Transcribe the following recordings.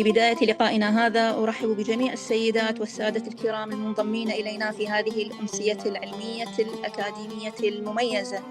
في بداية لقائنا هذا أرحب بجميع السيدات والسادة الكرام المنضمين إلينا في هذه الأمسية العلمية الأكاديمية المميزة،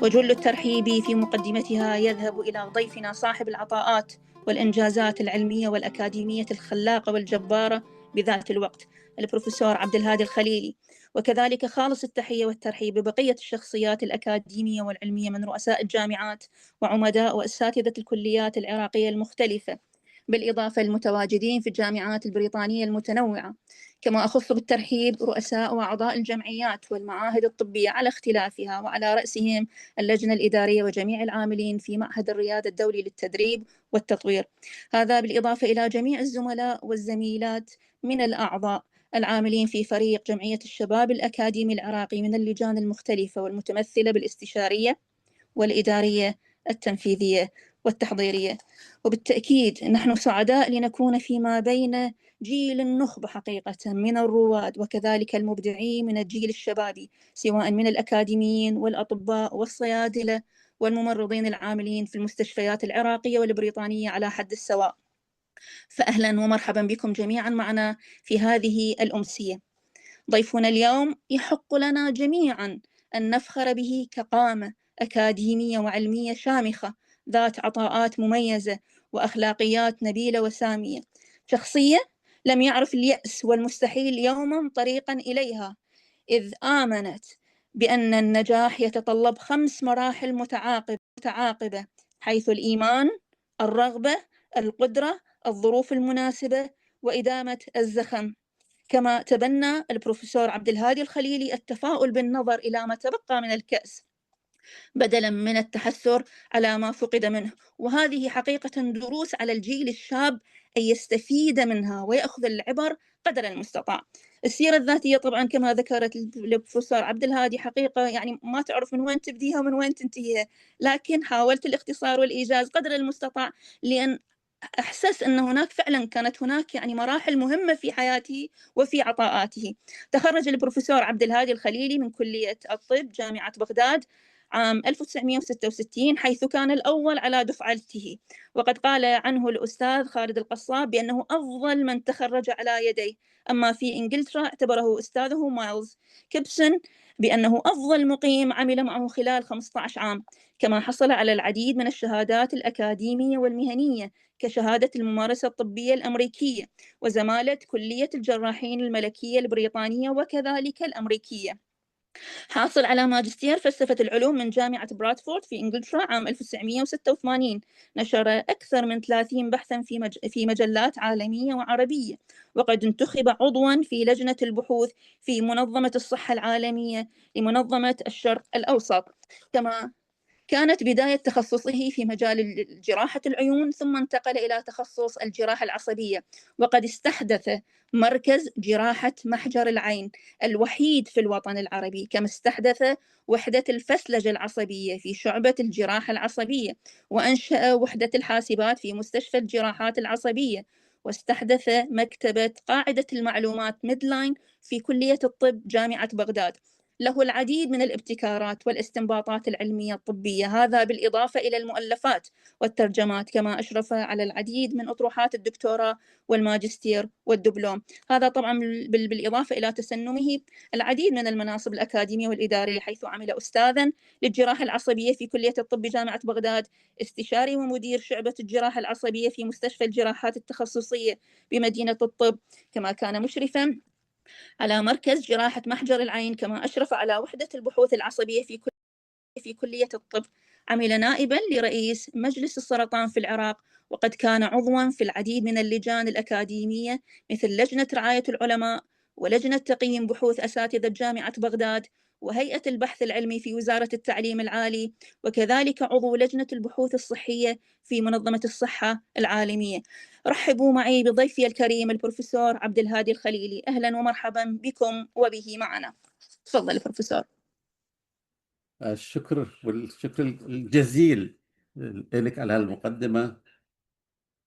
وجل الترحيب في مقدمتها يذهب إلى ضيفنا صاحب العطاءات والإنجازات العلمية والأكاديمية الخلاقة والجبارة بذات الوقت، البروفيسور عبد الهادي الخليلي. وكذلك خالص التحية والترحيب ببقية الشخصيات الأكاديمية والعلمية من رؤساء الجامعات وعمداء وأساتذة الكليات العراقية المختلفة، بالإضافة للمتواجدين في الجامعات البريطانية المتنوعة. كما أخص بالترحيب رؤساء وأعضاء الجمعيات والمعاهد الطبية على اختلافها، وعلى رأسهم اللجنة الإدارية وجميع العاملين في معهد الريادة الدولي للتدريب والتطوير. هذا بالإضافة إلى جميع الزملاء والزميلات من الأعضاء العاملين في فريق جمعية الشباب الأكاديمي العراقي من اللجان المختلفة والمتمثلة بالاستشارية والإدارية التنفيذية والتحضيرية. وبالتأكيد نحن سعداء لنكون فيما بين جيل النخبة حقيقة من الرواد، وكذلك المبدعين من الجيل الشبابي، سواء من الأكاديميين والأطباء والصيادلة والممرضين العاملين في المستشفيات العراقية والبريطانية على حد السواء. فأهلا ومرحبا بكم جميعا معنا في هذه الأمسية. ضيفنا اليوم يحق لنا جميعا أن نفخر به كقامة أكاديمية وعلمية شامخة ذات عطاءات مميزة وأخلاقيات نبيلة وسامية، شخصية لم يعرف اليأس والمستحيل يوما طريقا إليها، إذ آمنت بأن النجاح يتطلب 5 مراحل متعاقبة، حيث الإيمان، الرغبة، القدرة، الظروف المناسبة، وإدامة الزخم. كما تبنى البروفيسور عبد الهادي الخليلي التفاؤل بالنظر إلى ما تبقى من الكأس بدلا من التحسر على ما فقد منه، وهذه حقيقة دروس على الجيل الشاب أن يستفيد منها ويأخذ العبر قدر المستطاع. السيرة الذاتية طبعا كما ذكرت البروفيسور عبد الهادي حقيقة يعني ما تعرف من وين تبديها ومن وين تنتهيها، لكن حاولت الاختصار والإيجاز قدر المستطاع، لأن أحسس أن كانت هناك يعني مراحل مهمة في حياته وفي عطاءاته. تخرج البروفيسور عبد الهادي الخليلي من كلية الطب جامعة بغداد عام 1966، حيث كان الأول على دفعته، وقد قال عنه الأستاذ خالد القصاب بأنه أفضل من تخرج على يديه. أما في إنجلترا اعتبره أستاذه مايلز كيبسون بأنه أفضل مقيم عمل معه خلال 15 عام. كما حصل على العديد من الشهادات الأكاديمية والمهنية كشهادة الممارسة الطبية الأمريكية وزمالة كلية الجراحين الملكية البريطانية وكذلك الأمريكية. حاصل على ماجستير فلسفة العلوم من جامعة برادفورد في إنجلترا عام 1986. نشر أكثر من 30 بحثا في مجلات عالمية وعربية، وقد انتخب عضوا في لجنة البحوث في منظمة الصحة العالمية لمنظمة الشرق الأوسط. كما كانت بداية تخصصه في مجال جراحة العيون، ثم انتقل إلى تخصص الجراحة العصبية، وقد استحدث مركز جراحة محجر العين الوحيد في الوطن العربي. كما استحدث وحدة الفسلجة العصبية في شعبة الجراحة العصبية، وأنشأ وحدة الحاسبات في مستشفى الجراحات العصبية، واستحدث مكتبة قاعدة المعلومات ميدلاين في كلية الطب جامعة بغداد. له العديد من الابتكارات والاستنباطات العلمية الطبية، هذا بالإضافة إلى المؤلفات والترجمات. كما أشرف على العديد من أطروحات الدكتوراه والماجستير والدبلوم، هذا طبعا بالإضافة إلى تسنمه العديد من المناصب الأكاديمية والإدارية، حيث عمل أستاذا للجراحة العصبية في كلية الطب جامعة بغداد، استشاري ومدير شعبة الجراحة العصبية في مستشفى الجراحات التخصصية بمدينة الطب. كما كان مشرفا على مركز جراحة محجر العين. كما أشرف على وحدة البحوث العصبية في كلية الطب. عمل نائبا لرئيس مجلس السرطان في العراق، وقد كان عضوا في العديد من اللجان الأكاديمية مثل لجنة رعاية العلماء، ولجنة تقييم بحوث أساتذة جامعة بغداد، وهيئة البحث العلمي في وزارة التعليم العالي، وكذلك عضو لجنة البحوث الصحية في منظمة الصحة العالمية. رحبوا معي بضيفي الكريم البروفيسور عبد الهادي الخليلي. أهلا ومرحبا بكم وبه معنا. تفضل البروفيسور. الشكر والشكر الجزيل لك على المقدمة،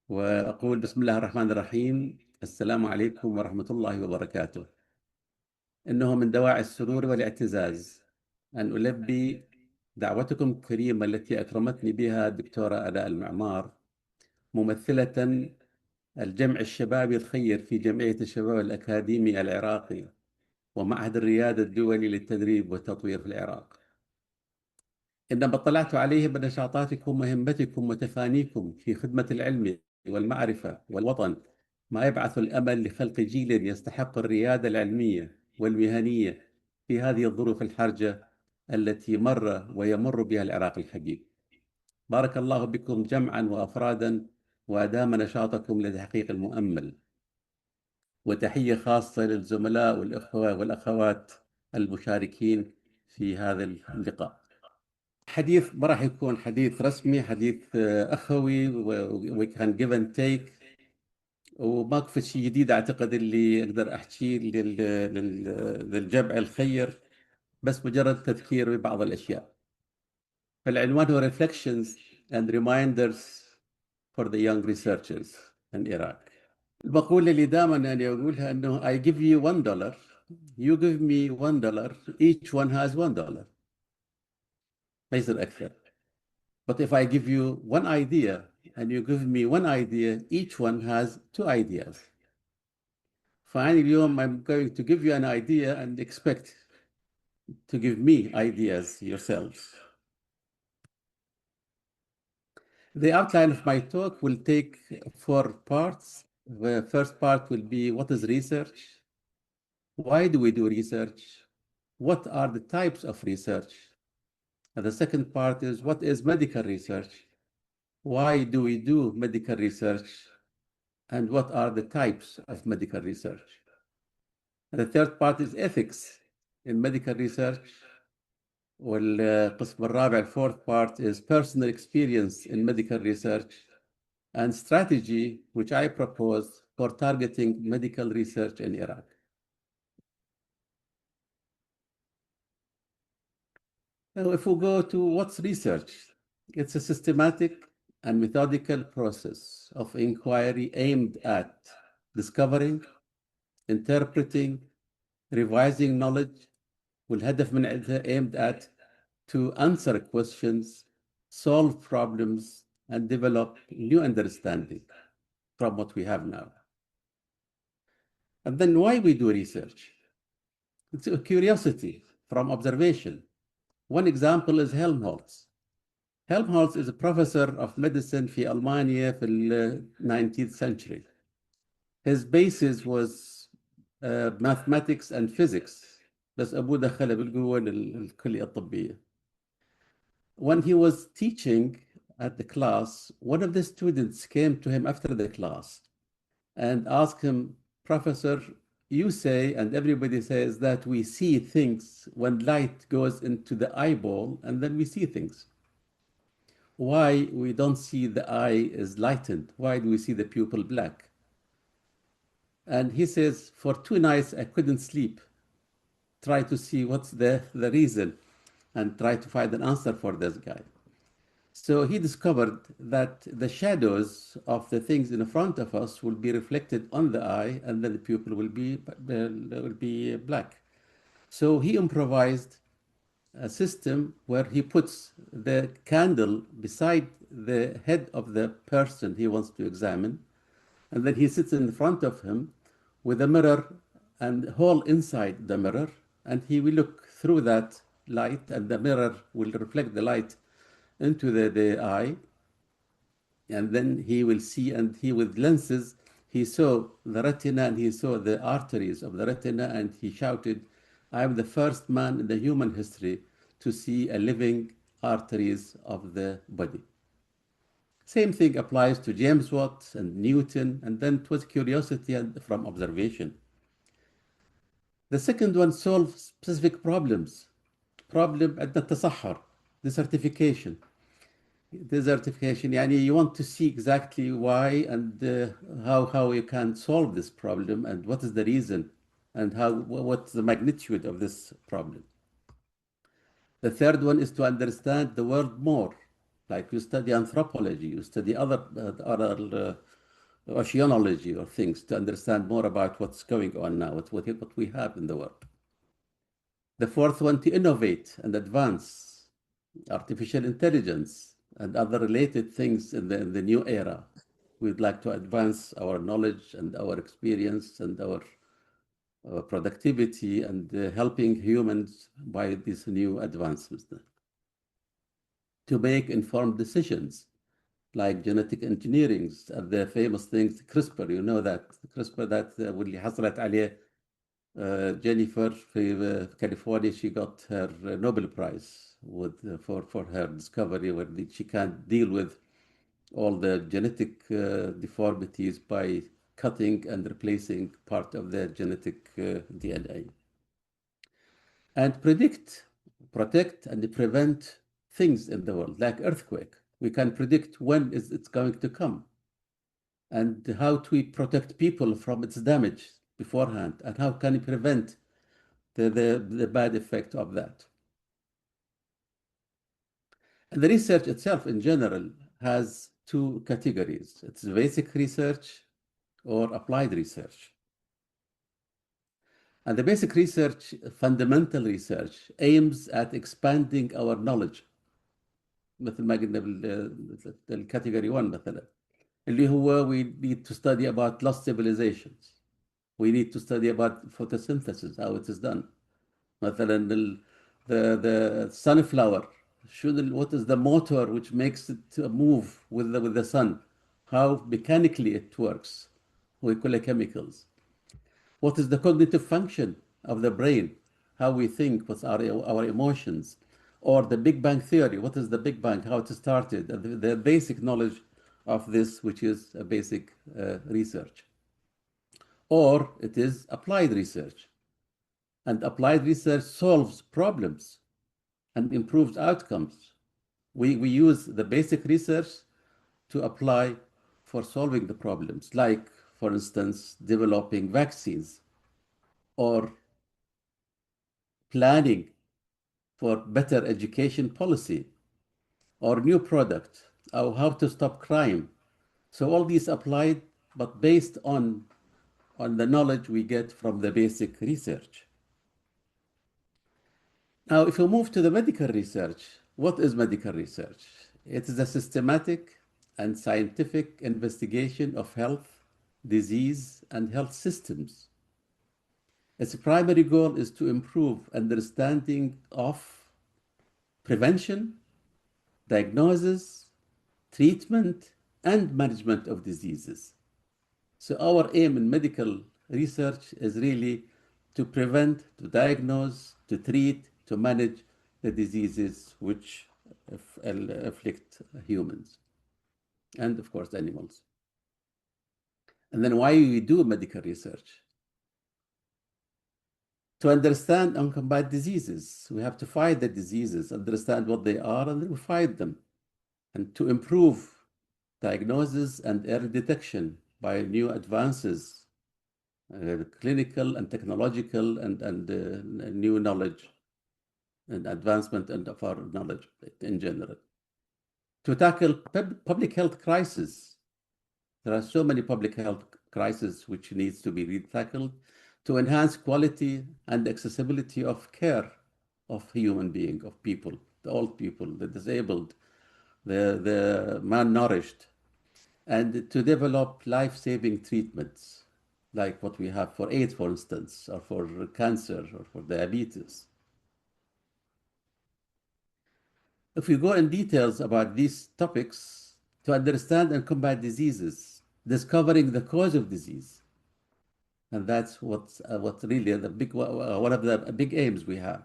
وأقول بسم الله الرحمن الرحيم. السلام عليكم ورحمة الله وبركاته. إنه من دواعي السرور والاعتزاز أن ألبي دعوتكم الكريمة التي أكرمتني بها الدكتورة آلاء المعمار، ممثلة الجمع الشبابي الخير في جمعية الشباب الأكاديمي العراقي ومعهد الريادة الدولي للتدريب والتطوير في العراق. إنما اطلعت عليه بنشاطاتكم وهمتكم وتفانيكم في خدمة العلم والمعرفة والوطن ما يبعث الأمل لخلق جيل يستحق الريادة العلمية والمهنية في هذه الظروف الحرجة التي مر ويمر بها العراق الحقيقي. بارك الله بكم جمعا وأفرادا وأدام نشاطكم لتحقيق المؤمل. وتحية خاصة للزملاء والإخوة والأخوات المشاركين في هذا اللقاء. حديث ما راح يكون حديث رسمي، حديث أخوي وكان give and take، وماكو في شيء جديد أعتقد اللي أقدر أحكيه للجمع الخير، بس مجرد تذكير ببعض الأشياء. فالعنوان هو Reflections and Reminders for the Young Researchers in Iraq. المقولة اللي دائما أنا أقولها أنه I give you $1, you give me $1, each one has $1. ما يصير أكثر. But if I give you one idea and you give me one idea, each one has two ideas. فأنا اليوم I'm going to give you an idea and expect to give me ideas yourselves. The outline of my talk will take 4 parts. The first part will be what is research? Why do we do research? What are the types of research? And the second part is what is medical research? Why do we do medical research? And what are the types of medical research? And the third part is ethics in medical research. والقسم الرابع, fourth part, is personal experience in medical research and strategy, which I propose for targeting medical research in Iraq. Now, if we go to what's research, it's a systematic and methodical process of inquiry aimed at discovering, interpreting, revising knowledge, والهدف من عندها aimed at to answer questions, solve problems, and develop new understanding from what we have now. And then why we do research? It's a curiosity from observation. One example is Helmholtz. Helmholtz is a professor of medicine في ألمانيا في the 19th century. His basis was mathematics and physics. بس أبوه دخله بالقوة للكلية الطبية. When he was teaching at the class, one of the students came to him after the class and asked him, Professor, you say, and everybody says, that we see things when light goes into the eyeball and then we see things. Why we don't see the eye is lightened? Why do we see the pupil black? And he says, for 2 nights I couldn't sleep. Try to see what's the reason and try to find an answer for this guy. So he discovered that the shadows of the things in front of us will be reflected on the eye, and then the pupil will be black. So he improvised a system where he puts the candle beside the head of the person he wants to examine, and then he sits in front of him with a mirror and hole inside the mirror, and he will look through that light, and the mirror will reflect the light into the eye, and then he will see, and he with lenses, he saw the retina and he saw the arteries of the retina, and he shouted, I am the first man in the human history to see a living arteries of the body. Same thing applies to James Watt and Newton, and then it was curiosity and from observation. The second one solves specific problems. Problem at the تصحر, desertification. Desertification, يعني you want to see exactly why and how you can solve this problem and what is the reason and what's the magnitude of this problem. The third one is to understand the world more. Like you study anthropology, you study other oceanology or things to understand more about what's going on now, what we have in the world. The fourth one, to innovate and advance artificial intelligence and other related things in the new era, we'd like to advance our knowledge and our experience and our productivity and helping humans by these new advancements to make informed decisions like genetic engineering and the famous things CRISPR. You know that CRISPR that واللي حصلت عليه Jennifer في California. She got her Nobel Prize for her discovery where she can deal with all the genetic deformities by cutting and replacing part of their genetic DNA. And predict, protect, and prevent things in the world, like earthquake. We can predict when it's going to come, and how do we protect people from its damage beforehand, and how can we prevent the bad effect of that. And the research itself in general has two categories. It's basic research or applied research. And the basic research, fundamental research, aims at expanding our knowledge. مثل ما قلنا بالكاتيجوري 1 مثلا اللي هو we need to study about lost civilizations. We need to study about photosynthesis, how it is done. مثلا the sunflower, what is the motor which makes it move with the sun? How mechanically it works? We call it chemicals. What is the cognitive function of the brain? How we think, what's our emotions? Or the Big Bang Theory, what is the Big Bang, how it started, the basic knowledge of this, which is a basic research. Or it is applied research. And applied research solves problems and improves outcomes. We use the basic research to apply for solving the problems, like, for instance, developing vaccines or planning for better education policy or new product or how to stop crime. So all these applied, but based on the knowledge we get from the basic research. Now, if we move to the medical research, what is medical research? It is a systematic and scientific investigation of health, disease, and health systems. Its primary goal is to improve understanding of prevention, diagnosis, treatment, and management of diseases. So our aim in medical research is really to prevent, to diagnose, to treat, to manage the diseases which afflict humans and, of course, animals. And then why we do medical research? To understand and combat diseases. We have to fight the diseases, understand what they are, and then we fight them. And to improve diagnosis and early detection by new advances, clinical and technological and new knowledge and advancement of our knowledge in general. To tackle public health crises. There are so many public health crises which needs to be tackled. To enhance quality and accessibility of care of human beings, of people, the old people, the disabled, the malnourished, and to develop life-saving treatments, like what we have for AIDS, for instance, or for cancer, or for diabetes. If we go in details about these topics, to understand and combat diseases, discovering the cause of disease, and that's what's really the big one of the big aims we have.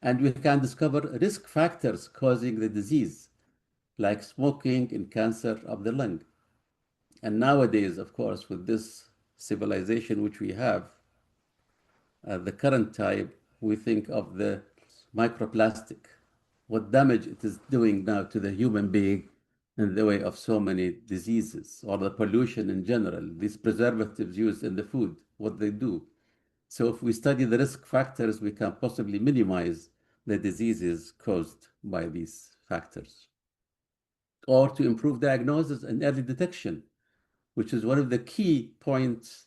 And we can discover risk factors causing the disease, like smoking and cancer of the lung. And nowadays, of course, with this civilization which we have, the current time, we think of the microplastic, what damage it is doing now to the human being in the way of so many diseases, or the pollution in general, these preservatives used in the food, what they do. So if we study the risk factors, we can possibly minimize the diseases caused by these factors. Or to improve diagnosis and early detection, which is one of the key points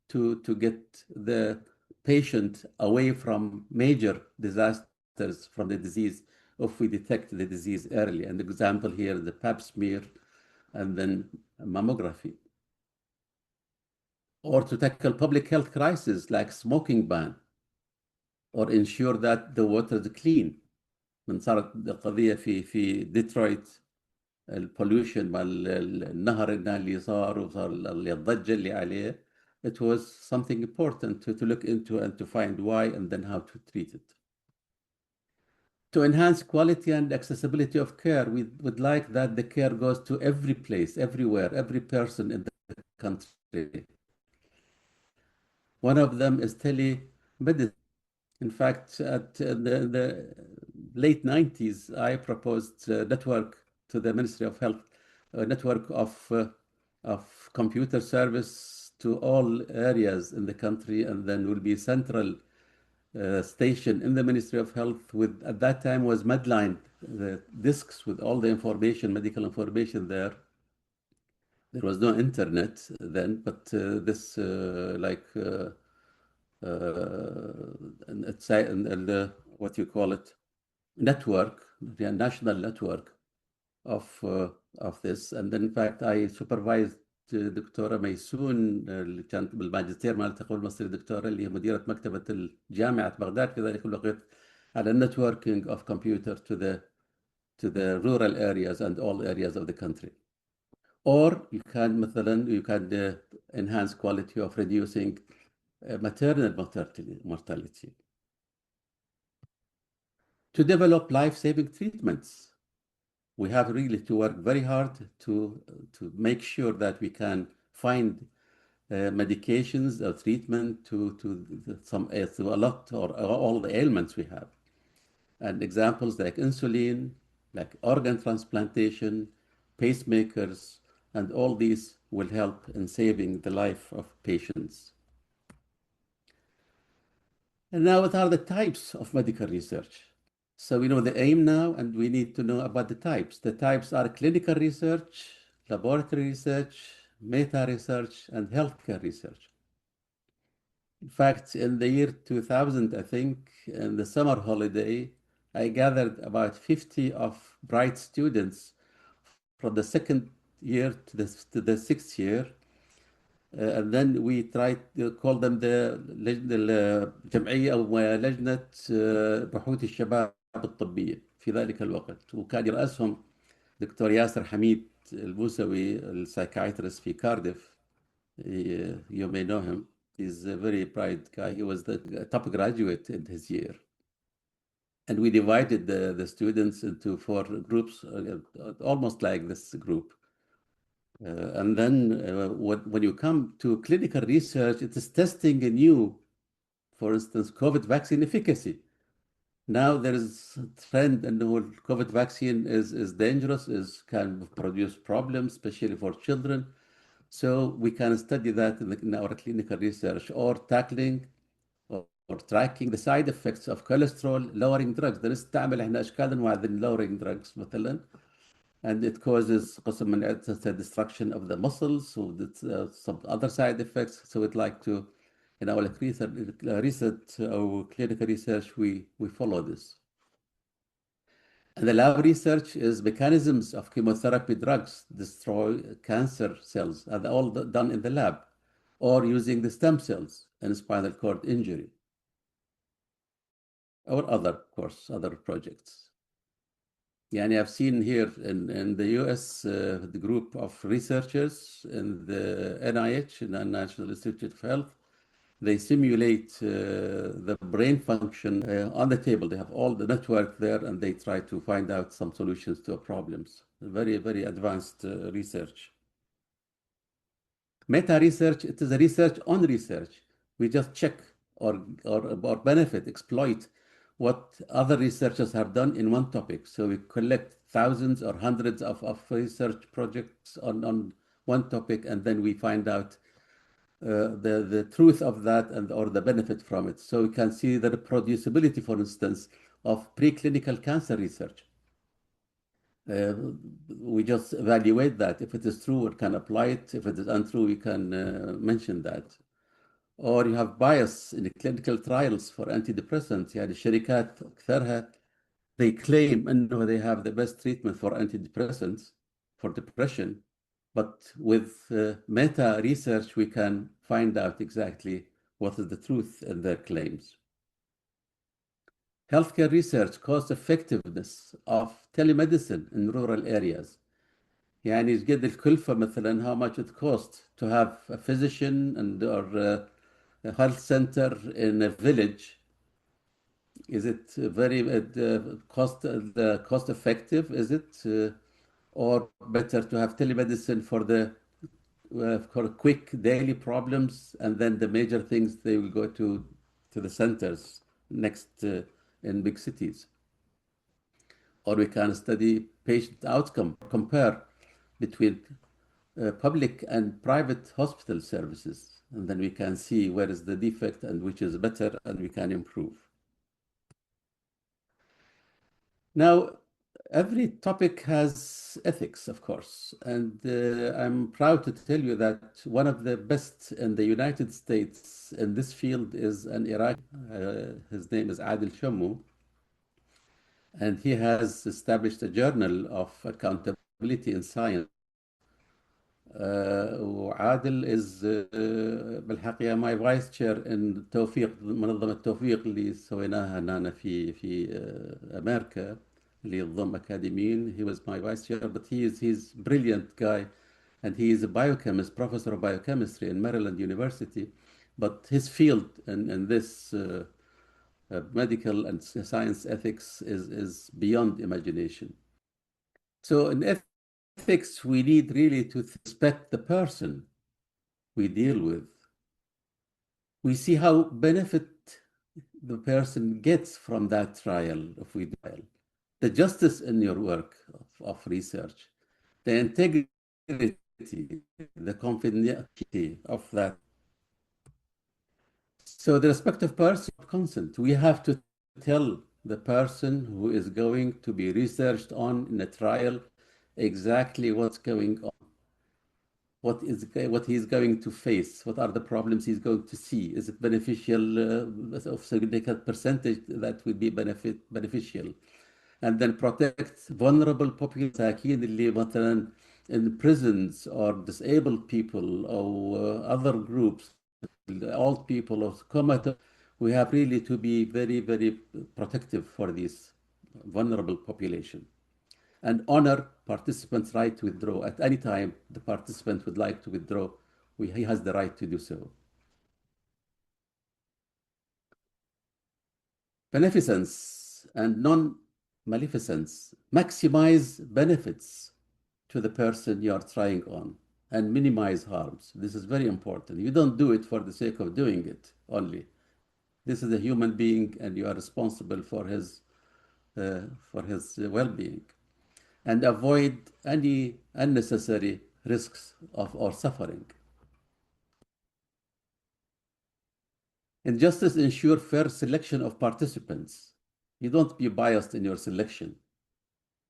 to get the patient away from major disasters from the disease if we detect the disease early. An example here, the pap smear and then mammography. Or to tackle public health crises like smoking ban, or ensure that the water is clean. من صارت القضية في ديترويت البوليوشن مال النهر اللي صار وصار الضجة اللي عليه. It was something important to look into and to find why and then how to treat it. To enhance quality and accessibility of care, we would like that the care goes to every place, everywhere, every person in the country. One of them is telemedicine. In fact, at the late 90s, I proposed a network to the Ministry of Health, a network of computer service to all areas in the country, and then will be a central station in the Ministry of Health with, at that time, was Medline, the discs with all the information, medical information there. There was no internet then, but this what you call it, network, the national network of this. And then in fact I supervised دكتورة ميسون اللي كانت بالماجستير مال التقويم المصري، الدكتورة اللي هي مديرة مكتبة جامعة بغداد في ذلك الوقت، على networking of computer to the rural areas and all areas of the country. Or you can مثلا enhance quality of reducing maternal mortality. To develop life-saving treatments, we have really to work very hard to make sure that we can find medications or treatment to a lot or all the ailments we have. And examples like insulin, like organ transplantation, pacemakers, and all these will help in saving the life of patients. And now, what are the types of medical research? So we know the aim now, and we need to know about the types. The types are clinical research, laboratory research, meta-research, and healthcare research. In fact, in the year 2000, I think, in the summer holiday, I gathered about 50 of bright students from the second year to the sixth year. And then we tried to call them the جمعية أو لجنة بحوث الشباب الطبية في ذلك الوقت، وكان يرأسهم دكتور ياسر حميد الموسوي السايكايترست في كارديف. You may know him. He's a very bright guy. He was the top graduate in his year. And we divided the students into 4 groups, almost like this group. And then when you come to clinical research, it is testing a new, for instance, COVID vaccine efficacy. Now there is a trend, and the whole COVID vaccine is dangerous, can produce problems, especially for children. So we can study that in our clinical research, or tackling or tracking the side effects of cholesterol lowering drugs. there نستعمل احنا اشكال انواع lowering drugs مثلا, and it causes قسم من the destruction of the muscles, so some other side effects. So we'd like to, in our research or clinical research, we follow this. And the lab research is mechanisms of chemotherapy drugs destroy cancer cells, and all done in the lab, or using the stem cells in spinal cord injury, or other projects. Yani I've seen here in the US, the group of researchers in the NIH, the National Institute of Health, they simulate the brain function on the table. They have all the network there, and they try to find out some solutions to problems. Very, very advanced research. Meta-research, it is a research on research. We just check or benefit, exploit what other researchers have done in one topic. So we collect thousands or hundreds of research projects on one topic, and then we find out the truth of that or the benefit from it. So we can see the reproducibility, for instance, of preclinical cancer research. We just evaluate that. If it is true, we can apply it. If it is untrue, we can mention that. Or you have bias in the clinical trials for antidepressants. يعني الشركات أكثرها they claim أنه they have the best treatment for antidepressants for depression, But with meta research, we can find out exactly what is the truth in their claims. Healthcare research, cost effectiveness of telemedicine in rural areas. يعني قد الكلفة مثلا, how much it costs to have a physician and or a health center in a village. Is it very cost effective? Is it or better to have telemedicine for the for quick daily problems, and then the major things they will go to the centers next in big cities? Or we can study patient outcome, compare between public and private hospital services, and then we can see where is the defect and which is better, and we can improve. Now, every topic has ethics, of course, and I'm proud to tell you that one of the best in the United States in this field is an Iraqi. His name is Adil Shammu, and he has established a journal of accountability in science. وعادل is بالحقيقة my vice chair in توفيق, منظمة توفيق اللي سويناها هنا في أمريكا اللي تضم أكاديميين. He was my vice chair, but he's brilliant guy, and he is a biochemist, professor of biochemistry in Maryland University. But his field in this medical and science ethics is beyond imagination. So in ethics, we need really to respect the person we deal with. We see how benefit the person gets from that trial, if we trial. The justice in your work of research, the integrity, the confidentiality of that. So the respective person consent, we have to tell the person who is going to be researched on in a trial exactly what's going on, what he's going to face, what are the problems he's going to see. Is it beneficial of significant percentage that would be beneficial? And then protect vulnerable populations اللي مثلا in prisons or disabled people or other groups, old people or comatose. We have really to be very, very protective for this vulnerable population. And honor participants' right to withdraw. At any time the participant would like to withdraw, he has the right to do so. Beneficence and non-maleficence. Maximize benefits to the person you are trying on and minimize harms. This is very important. You don't do it for the sake of doing it only. This is a human being, and you are responsible for his well-being. And avoid any unnecessary risks or suffering. Injustice, ensure fair selection of participants. You don't be biased in your selection.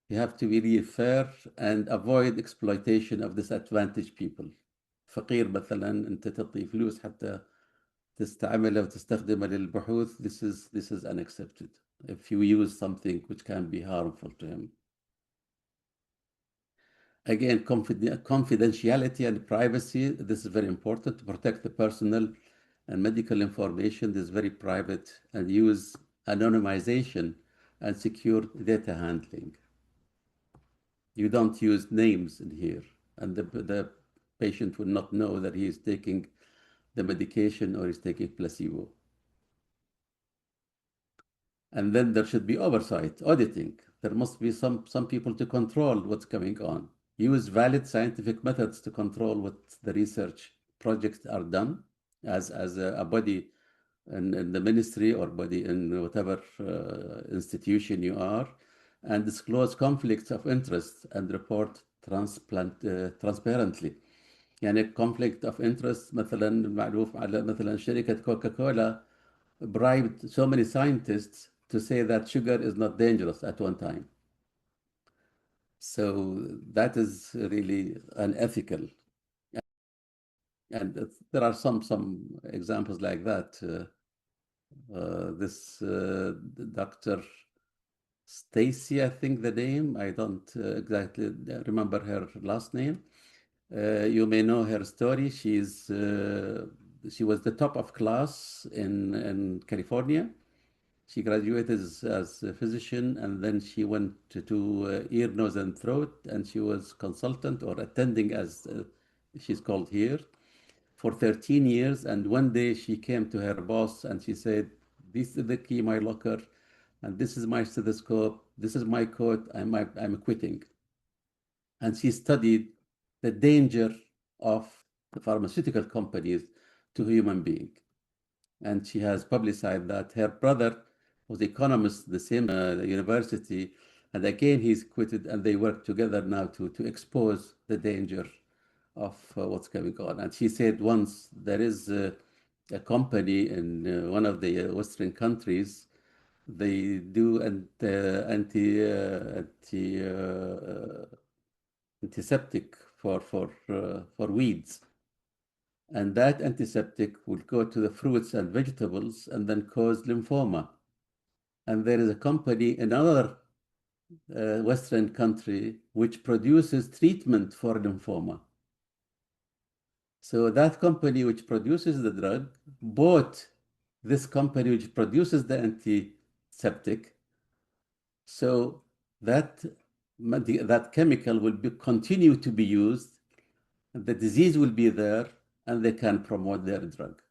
You have to be really fair and avoid exploitation of disadvantaged people. فقير مثلا أنت تعطي فلوس حتى تستعملها وتستخدمها للبحوث. This is unaccepted. If you use something which can be harmful to him. Again, confidentiality and privacy. This is very important to protect the personal and medical information. This is very private, and use anonymization and secure data handling. You don't use names in here, and the patient will not know that he is taking the medication or is taking placebo. And then there should be oversight, auditing. There must be some people to control what's going on. Use valid scientific methods to control what the research projects are done as a body in the ministry or body in whatever institution you are, and disclose conflicts of interest and report transparently. يعني conflict of interest مثلا معروف على مثلا شركة كوكاكولا bribed so many scientists to say that sugar is not dangerous at one time. So that is really unethical. And there are some examples like that. This Dr. Stacy, I think the name, I don't exactly remember her last name. You may know her story. She was the top of class in California. She graduated as a physician, and then she went to ear, nose, and throat, and she was consultant or attending, as she's called here, for 13 years. And one day she came to her boss and she said, "This is the key, my locker, and this is my stethoscope. This is my coat. I'm quitting." And she studied the danger of the pharmaceutical companies to human being. And she has publicized that. Her brother was economist, the same university, and again he's quitted, and they work together now to expose the danger of what's going on. And she said once there is a company in one of the Western countries. They do antiseptic for weeds, and that antiseptic will go to the fruits and vegetables and then cause lymphoma. And there is a company in another Western country which produces treatment for lymphoma. So that company which produces the drug bought this company which produces the antiseptic. So that chemical will continue to be used, the disease will be there, and they can promote their drug.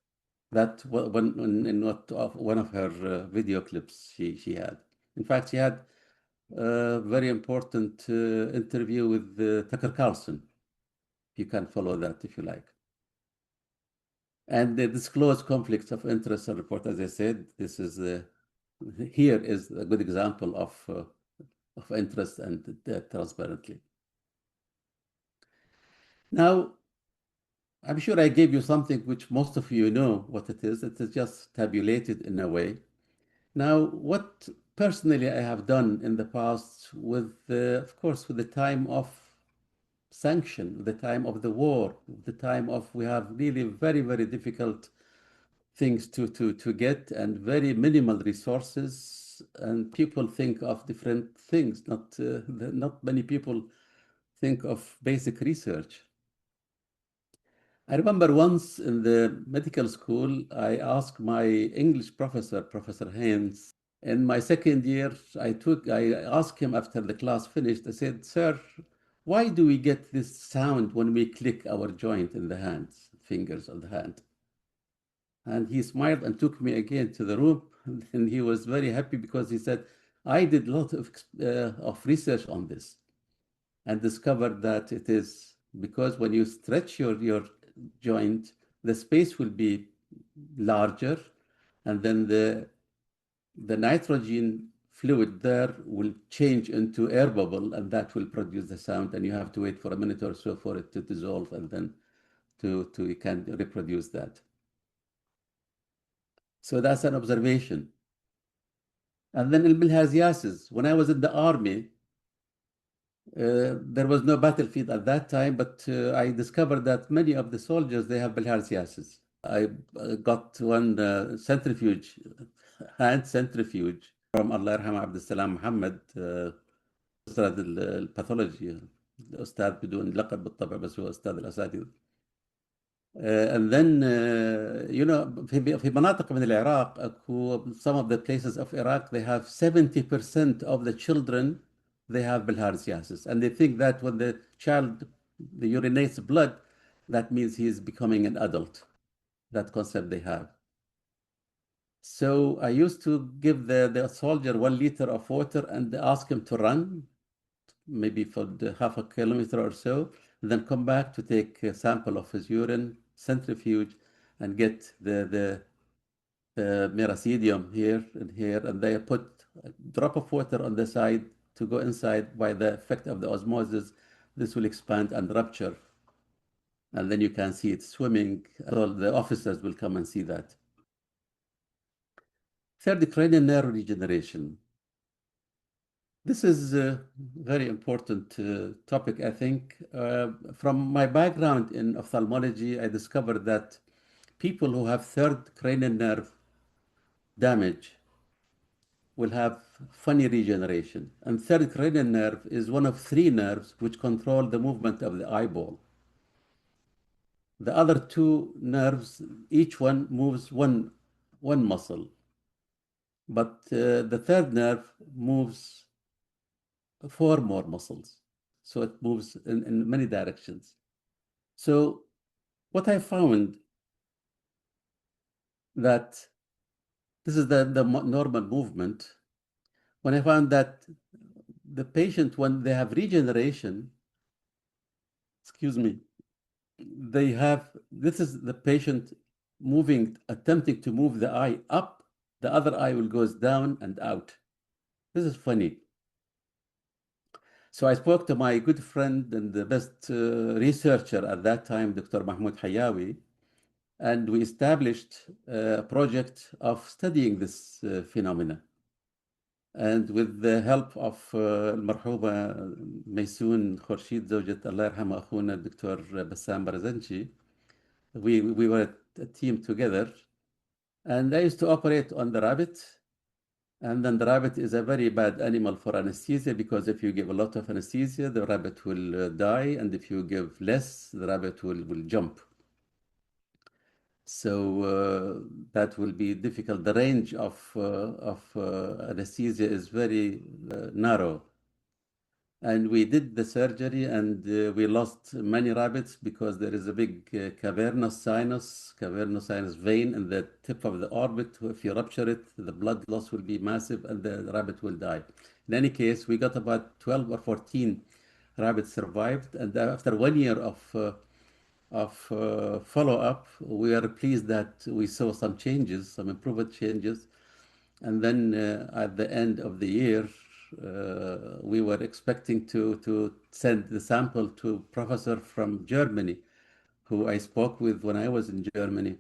That one of her video clips she had. In fact, she had a very important interview with Tucker Carlson. You can follow that if you like. And the disclosed conflicts of interest and report, as I said, this is here is a good example of interest and transparently. Now, I'm sure I gave you something which most of you know what it is. It is just tabulated in a way. Now, what personally I have done in the past with, of course, with the time of sanction, the time of the war, the time of we have really very, very difficult things to get and very minimal resources, and people think of different things. Not many people think of basic research. I remember once in the medical school, I asked my English professor, Professor Haynes, in my second year, I asked him after the class finished, I said, "Sir, why do we get this sound when we click our joint in the hands, fingers of the hand?" And he smiled and took me again to the room. And he was very happy because he said, "I did a lot of research on this and discovered that it is because when you stretch your joint, the space will be larger, and then the nitrogen fluid there will change into air bubble, and that will produce the sound, and you have to wait for a minute or so for it to dissolve, and then you can reproduce that. So that's an observation. And then bilharziasis. When I was in the army, there was no battlefield at that time, but I discovered that many of the soldiers, they have bilharziasis. I got one centrifuge, hand centrifuge from Allah يرحمه عبد السلام محمد, أستاذ الباثولوجي, أستاذ بدون لقب بالطبع بس هو أستاذ الأساتذة. And then, في مناطق من العراق, some of the places of Iraq, they have 70% of the children, they have bilharziasis. And they think that when the child urinates blood, that means he is becoming an adult. That concept they have. So I used to give the soldier 1 liter of water and ask him to run, maybe for half a kilometer or so, and then come back to take a sample of his urine, centrifuge, and get the miracidium here and here, and they put a drop of water on the side to go inside. By the effect of the osmosis, this will expand and rupture, and then you can see it swimming. So the officers will come and see that. Third, cranial nerve regeneration. This is a very important topic, I think. From my background in ophthalmology, I discovered that people who have third cranial nerve damage will have funny regeneration. And third cranial nerve is one of 3 nerves which control the movement of the eyeball. The other two nerves, each one moves one muscle, but the third nerve moves 4 more muscles. So it moves in many directions. So what I found that this is the normal movement. When I found that the patient, when they have regeneration, excuse me, they have, this is the patient moving, attempting to move the eye up, the other eye will goes down and out. This is funny. So I spoke to my good friend and the best researcher at that time, Dr. Mahmoud Hayawi, and we established a project of studying this phenomena. And with the help of المرحومة ميسون خورشيد زوجة الله يرحمه أخونا الدكتور بسام برزنشي, we were a team together. And I used to operate on the rabbit. And then the rabbit is a very bad animal for anesthesia, because if you give a lot of anesthesia, the rabbit will die. And if you give less, the rabbit will jump. So that will be difficult. The range of anesthesia is very narrow. And we did the surgery, and we lost many rabbits because there is a big cavernous sinus vein in the tip of the orbit. If you rupture it, the blood loss will be massive and the rabbit will die. In any case, we got about 12 or 14 rabbits survived. And after 1 year of follow-up, we are pleased that we saw some changes, some improved changes. And then at the end of the year, we were expecting to send the sample to a professor from Germany, who I spoke with when I was in Germany,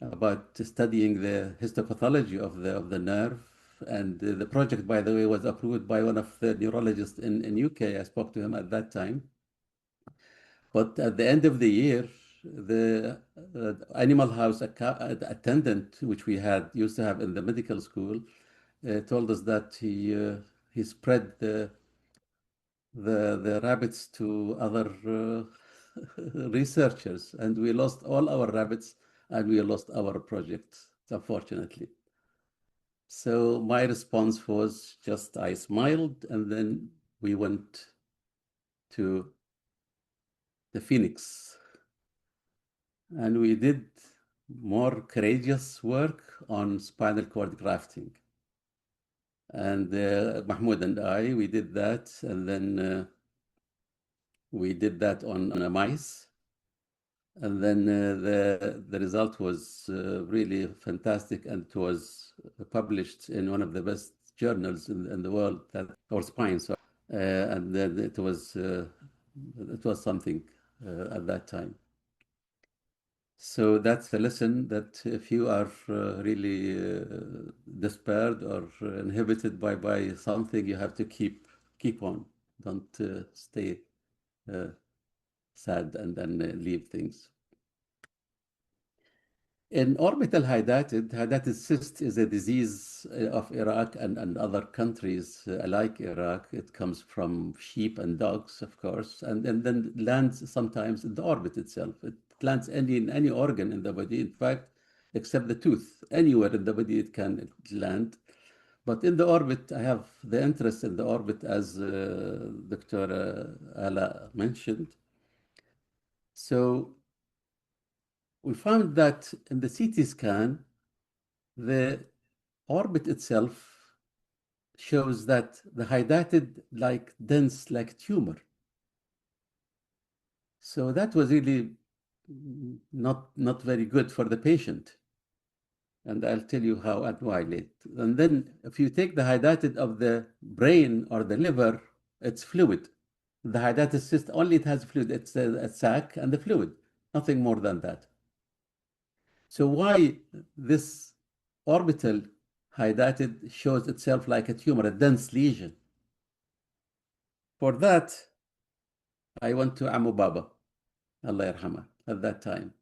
about studying the histopathology of the nerve. And the project, by the way, was approved by one of the neurologists in UK. I spoke to him at that time. But at the end of the year, the animal house attendant, which we used to have in the medical school, told us that he spread the rabbits to other researchers, and we lost all our rabbits, and we lost our project, unfortunately. So my response was just, I smiled, and then we went to the Phoenix, and we did more courageous work on spinal cord grafting. And Mahmoud and I, we did that, and then we did that on a mice. And then the result was really fantastic, and it was published in one of the best journals in the world, or spine. So, and then it was something at that time. So that's a lesson, that if you are really despaired or inhibited by something, you have to keep on. Don't stay sad and then leave things. In orbital hydatid cyst is a disease of Iraq and other countries like Iraq. It comes from sheep and dogs, of course, and then lands sometimes in the orbit itself. It lands in any organ in the body, in fact, except the tooth. Anywhere in the body it can land. But in the orbit, I have the interest in the orbit, as Dr. Ala mentioned. So we found that in the CT scan, the orbit itself shows that the hydatid like dense like tumor. So that was really not very good for the patient. And I'll tell you how and why later. And then if you take the hydatid of the brain or the liver, it's fluid. The hydatid cyst, only it has fluid. It's a sac and the fluid, nothing more than that. So why this orbital hydatid shows itself like a tumor, a dense lesion? For that, I went to Amu Baba, Allah yarhamah, at that time.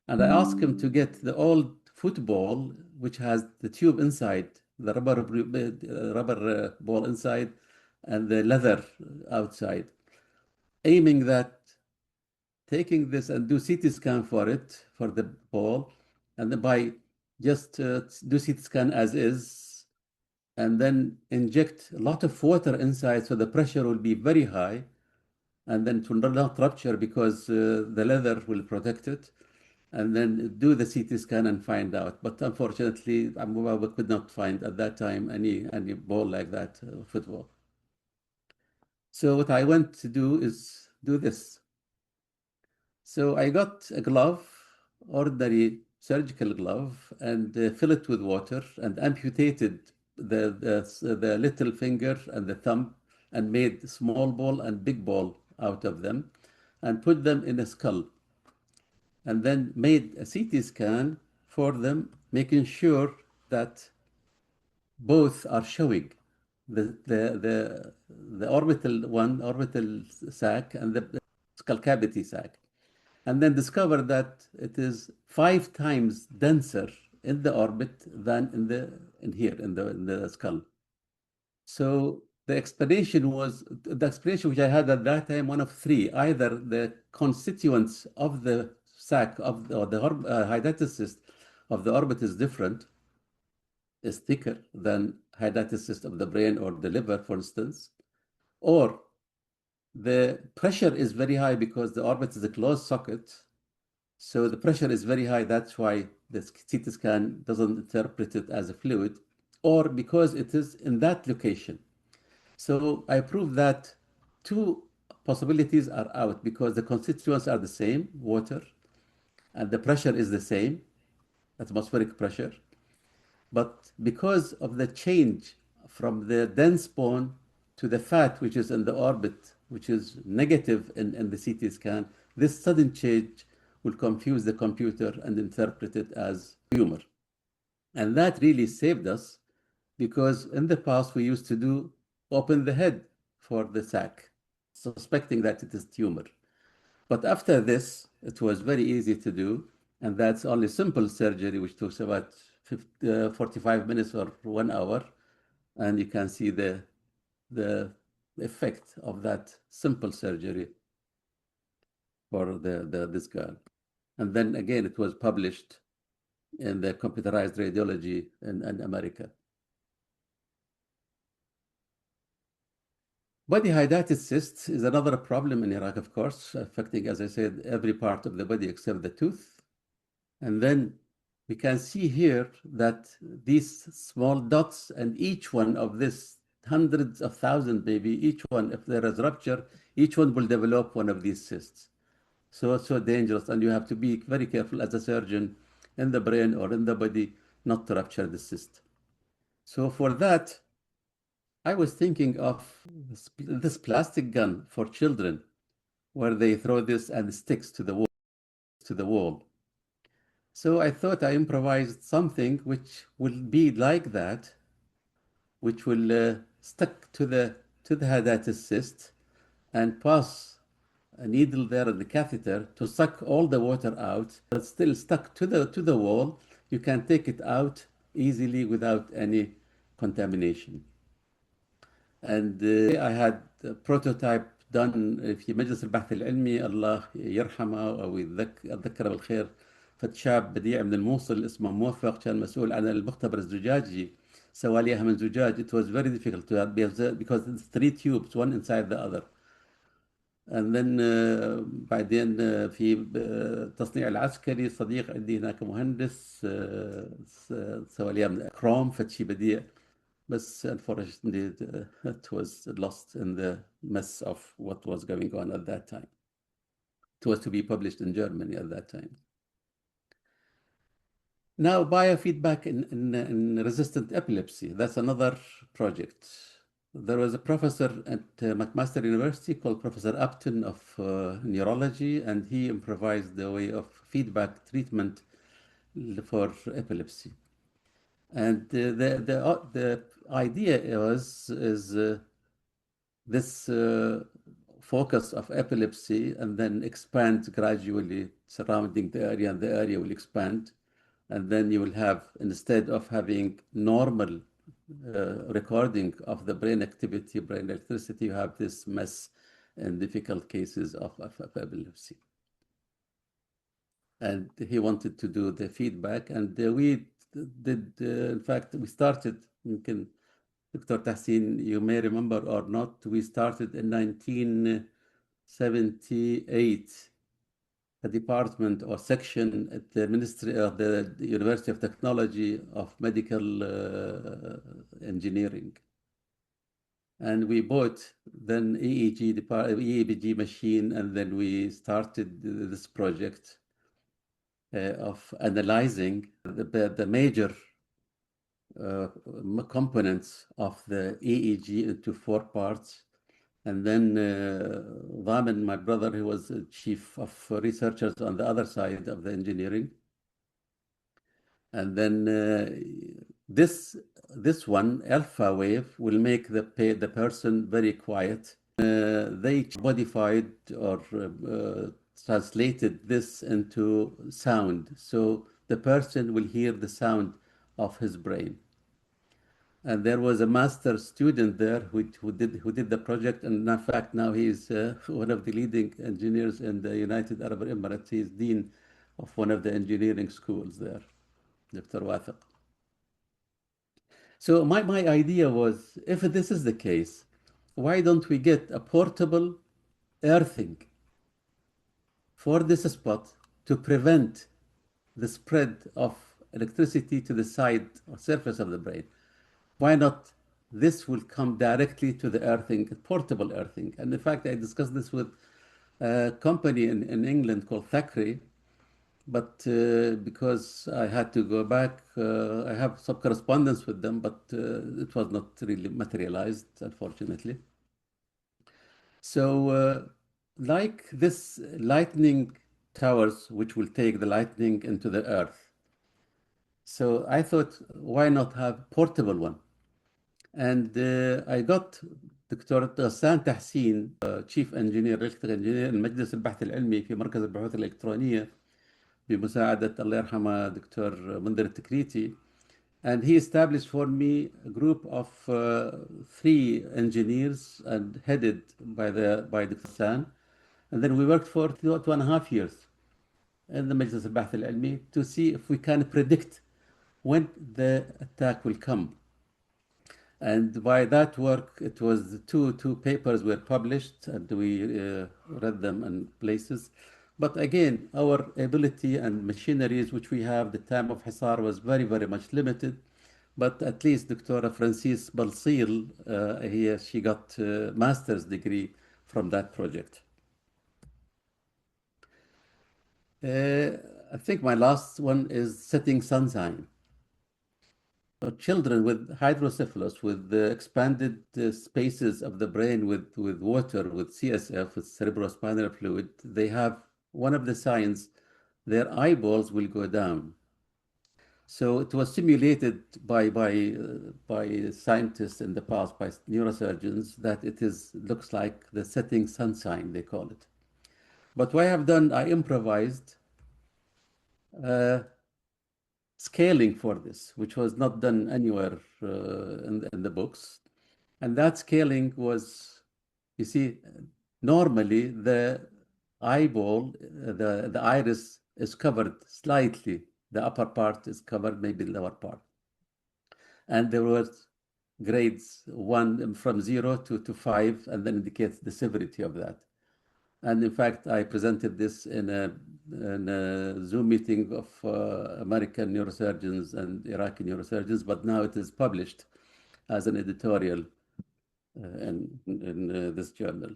And I asked him to get the old football, which has the tube inside, the rubber ball inside, and the leather outside, aiming that taking this and do CT scan for it, for the ball, and then by just do CT scan as is, and then inject a lot of water inside so the pressure will be very high, and then it will not rupture because the leather will protect it, and then do the CT scan and find out. But unfortunately, we could not find at that time any ball like that, football. So what I went to do is do this. So I got a glove, ordinary surgical glove, and fill it with water and amputated the little finger and the thumb and made small ball and big ball out of them and put them in a skull. And then made a CT scan for them, making sure that both are showing the orbital sac and the skull cavity sac, and then discover that it is 5 times denser in the orbit than in the skull. So the explanation which I had at that time, one of 3: either the constituents of the sac or the hydatid cyst of the orbit is different, is thicker than hydatid cyst of the brain or the liver, for instance, or the pressure is very high because the orbit is a closed socket. So the pressure is very high. That's why the CT scan doesn't interpret it as a fluid, or because it is in that location. So I proved that 2 possibilities are out because the constituents are the same, water, and the pressure is the same, atmospheric pressure. But because of the change from the dense bone to the fat, which is in the orbit, which is negative in the CT scan, this sudden change will confuse the computer and interpret it as tumor. And that really saved us, because in the past we used to open the head for the sac, suspecting that it is tumor. But after this, it was very easy to do, and that's only simple surgery, which takes about 45 minutes or 1 hour, and you can see the effect of that simple surgery for this girl. And then again, it was published in the computerized radiology in America. Body hydatid cyst is another problem in Iraq, of course, affecting, as I said, every part of the body except the tooth. And then we can see here that these small dots, and each one of this, hundreds of thousands maybe, each one, if there is rupture, each one will develop one of these cysts. So it's so dangerous, and you have to be very careful as a surgeon in the brain or in the body not to rupture the cyst. So for that, I was thinking of this plastic gun for children, where they throw this and it sticks to the wall. So I thought I improvised something which will be like that, which will stick to the hydatid cyst and pass a needle there in the catheter to suck all the water out. It's still stuck to the wall. You can take it out easily without any contamination. And I had a prototype done في مجلس البحث العلمي، الله يرحمه أو يذكره بالخير، شاب بديع من الموصل اسمه موفق، كان مسؤول عن المختبر الزجاجي، سوى لي إياها من زجاج. It was very difficult because it's 3 tubes, one inside the other. And then بعدين في التصنيع العسكري صديق عندي هناك مهندس سوى لي من كروم، فشي بديع. But unfortunately, it was lost in the mess of what was going on at that time. It was to be published in Germany at that time. Now, biofeedback in resistant epilepsy, that's another project. There was a professor at McMaster University called Professor Upton of neurology, and he improvised the way of feedback treatment for epilepsy. And the idea is this focus of epilepsy, and then expand gradually surrounding the area, and the area will expand. And then you will have, instead of having normal recording of the brain activity, brain electricity, you have this mess in difficult cases of epilepsy. and he wanted to do the feedback, and we did, in fact, we started, يمكن Dr. Tahsin, you may remember or not, we started in 1978, a department or section at the Ministry of the University of Technology of Medical Engineering. And we bought then EEG machine, and then we started this project of analyzing the major components of the EEG into 4 parts. And then Zamen, my brother, who was chief of researchers on the other side of the engineering. And then this one, alpha wave, will make the person very quiet. They modified or translated this into sound. So the person will hear the sound of his brain. And there was a master student there who did the project, and in fact now he is one of the leading engineers in the United Arab Emirates. He is dean of one of the engineering schools there, Dr. Wathiq. So my idea was, if this is the case, why don't we get a portable earthing for this spot to prevent the spread of electricity to the side or surface of the brain? Why not this will come directly to the earthing, portable earthing? And in fact, I discussed this with a company in England called Thackeray, but because I had to go back, I have some correspondence with them, but it was not really materialized, unfortunately. So like this lightning towers, which will take the lightning into the earth. So I thought, why not have portable one? And I got دكتور غسان تحسين, chief engineer, electrical engineer المجلس البحث العلمي في مركز البحوث الإلكترونية بمساعدة الله يرحمه دكتور منذر التكريتي. And he established for me a group of 3 engineers and headed by Dr. Hassan. And then we worked for 2.5 years in the مجلس البحث العلمي to see if we can predict when the attack will come. And by that work, it was two papers were published, and we read them in places. But again, our ability and machineries which we have, the time of Hisar was very, very much limited. But at least Dr. Francis Balsil, she got a master's degree from that project. I think my last one is setting sunshine. So children with hydrocephalus, with the expanded spaces of the brain with water, with CSF, with cerebrospinal fluid, they have one of the signs, their eyeballs will go down. So it was simulated by scientists in the past, by neurosurgeons, that it looks like the setting sunshine, they call it. But what I have done, I improvised scaling for this, which was not done anywhere in the books. And that scaling was, you see, normally the eyeball, the iris is covered slightly. The upper part is covered, maybe the lower part. And there was grades 1 from 0 to 5, and then indicates the severity of that. And in fact, I presented this in a Zoom meeting of American neurosurgeons and Iraqi neurosurgeons, but now it is published as an editorial in this journal.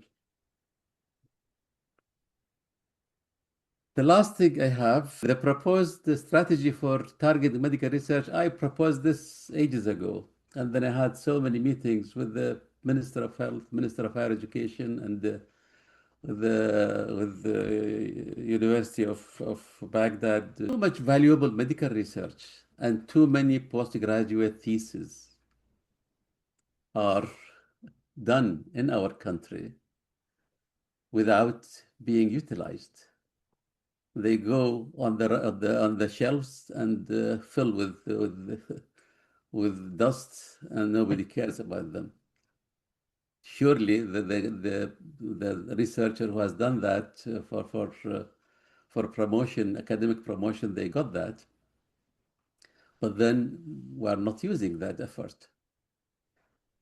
The last thing I have, the proposed strategy for targeted medical research. I proposed this ages ago, and then I had so many meetings with the Minister of Health, Minister of Higher Education, and with the University of Baghdad. Too much valuable medical research and too many postgraduate theses are done in our country without being utilized. They go on the shelves and fill with dust, and nobody cares about them. Surely the researcher who has done that for for promotion, academic promotion, they got that. But then we are not using that effort.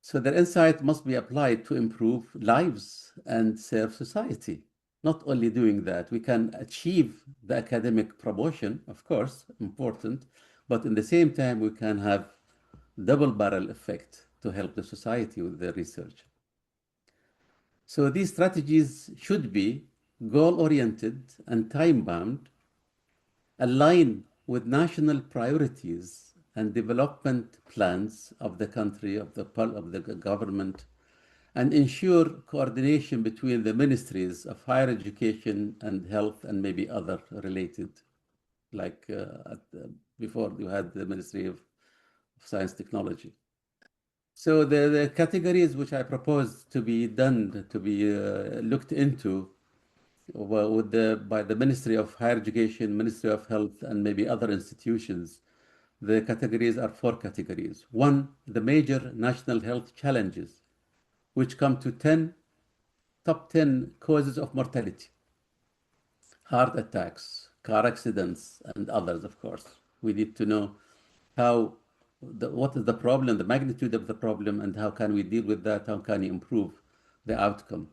So their insight must be applied to improve lives and serve society. Not only doing that, we can achieve the academic promotion, of course, important, but in the same time, we can have double barrel effect to help the society with their research. So these strategies should be goal-oriented and time-bound, align with national priorities and development plans of the country, of the government, and ensure coordination between the ministries of higher education and health and maybe other related, like before you had the Ministry of Science Technology. So the categories which I propose to be done, to be looked into by the Ministry of Higher Education, Ministry of Health, and maybe other institutions, the categories are 4 categories. 1, the major national health challenges, which come to top 10 causes of mortality, heart attacks, car accidents, and others, of course. We need to know what is the problem, the magnitude of the problem, and how can we deal with that, how can we improve the outcome.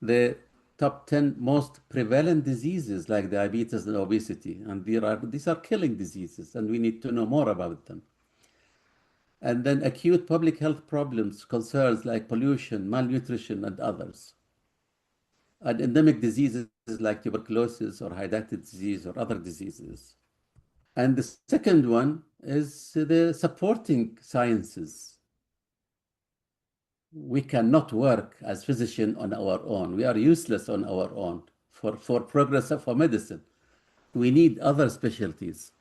The top 10 most prevalent diseases like diabetes and obesity, and these are killing diseases, and we need to know more about them. And then acute public health problems, concerns like pollution, malnutrition, and others. And endemic diseases like tuberculosis or hydatid disease or other diseases. And the second one is the supporting sciences. We cannot work as physicians on our own. We are useless on our own for progress of our medicine. We need other specialties.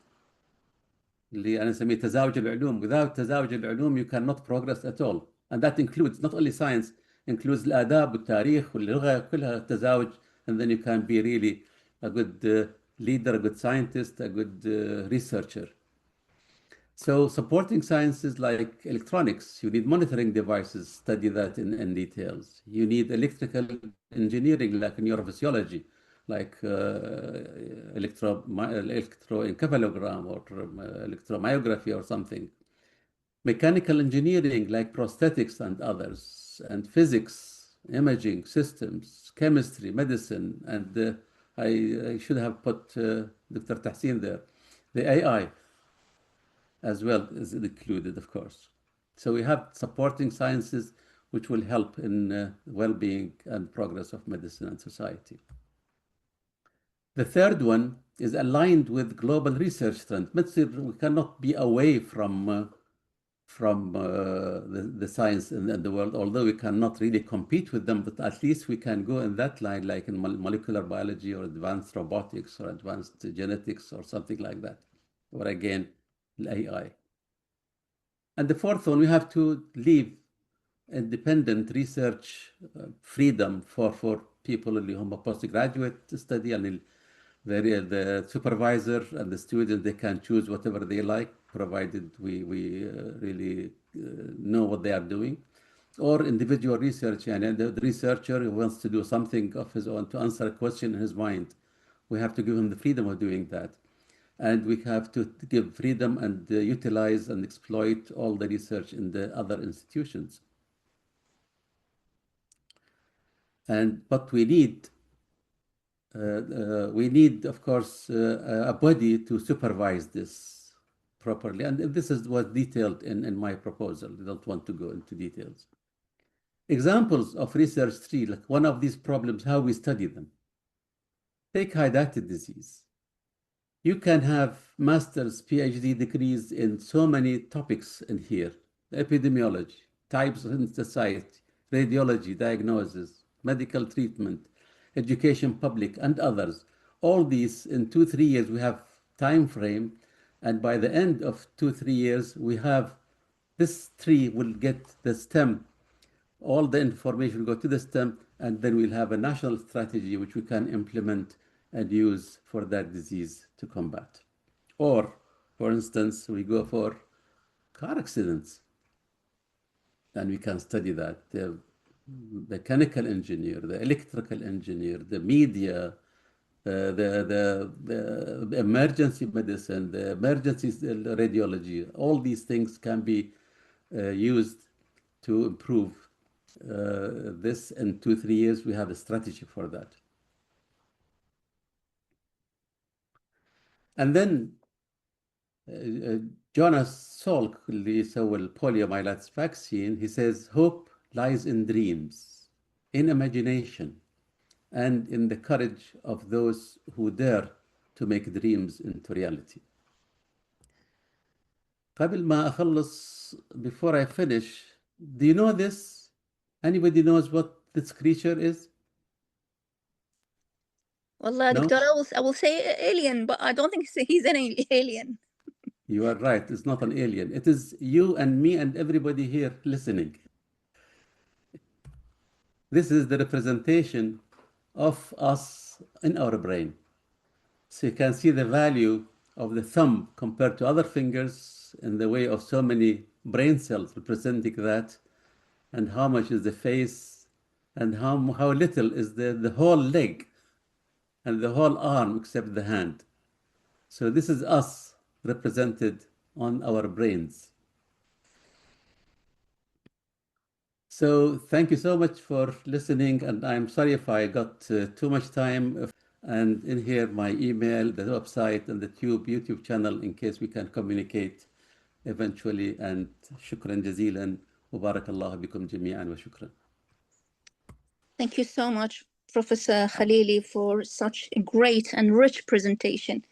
اللي أنا نسميه تزاوج العلوم. Without تزاوج العلوم you cannot progress at all. And that includes not only science, includes الآداب والتاريخ واللغة, كلها تزاوج, and then you can be really a good leader, a good scientist, a good researcher. So supporting sciences like electronics, you need monitoring devices, study that in details. You need electrical engineering like neurophysiology, like electroencephalogram or electromyography or something. Mechanical engineering like prosthetics and others, and physics, imaging systems, chemistry, medicine, and I should have put Dr. Tahsin there. The AI as well is included, of course. So we have supporting sciences which will help in well-being and progress of medicine and society. The third one is aligned with global research trends. We cannot be away from the science in the world, although we cannot really compete with them, but at least we can go in that line, like in molecular biology or advanced robotics or advanced genetics or something like that, or again, AI. And the fourth one, we have to leave independent research freedom for people اللي هم postgraduate study, and the supervisor and the student, they can choose whatever they like, provided we really know what they are doing. Or individual research, and the researcher who wants to do something of his own to answer a question in his mind, we have to give him the freedom of doing that. And we have to give freedom and utilize and exploit all the research in the other institutions. But we need, of course, a body to supervise this properly. And this was detailed in my proposal. I don't want to go into details. Examples of research tree, like one of these problems, how we study them. Take hydatid disease. You can have master's, PhD degrees in so many topics in here. Epidemiology, types in society, radiology, diagnosis, medical treatment, education public, and others. All these in 2-3 years, we have time frame. And by the end of 2-3 years, we have this tree will get the stem. All the information will go to the stem, and then we'll have a national strategy which we can implement and use for that disease to combat. Or, for instance, we go for car accidents, and we can study that. The mechanical engineer, the electrical engineer, the media, the emergency medicine, the emergency radiology, all these things can be used to improve this. In 2-3 years, we have a strategy for that. And then Jonas Salk, اللي سوى البوليوميلايتس vaccine, he says hope lies in dreams, in imagination, and in the courage of those who dare to make dreams into reality. قبل ما أخلص, before I finish, do you know this? Anybody knows what this creature is? والله No? دكتور, I will say alien, but I don't think he's an alien. You are right, it's not an alien. It is you and me and everybody here listening. This is the representation of us in our brain. So you can see the value of the thumb compared to other fingers in the way of so many brain cells representing that, and how much is the face, and how little is the whole leg and the whole arm except the hand. So this is us represented on our brains. So thank you so much for listening, and I'm sorry if I got too much time. And in here, my email, the website, and the YouTube channel, in case we can communicate eventually. And شكرا جزيلا وبارك الله بكم جميعا وشكرا. Thank you so much, Professor Khalili, for such a great and rich presentation.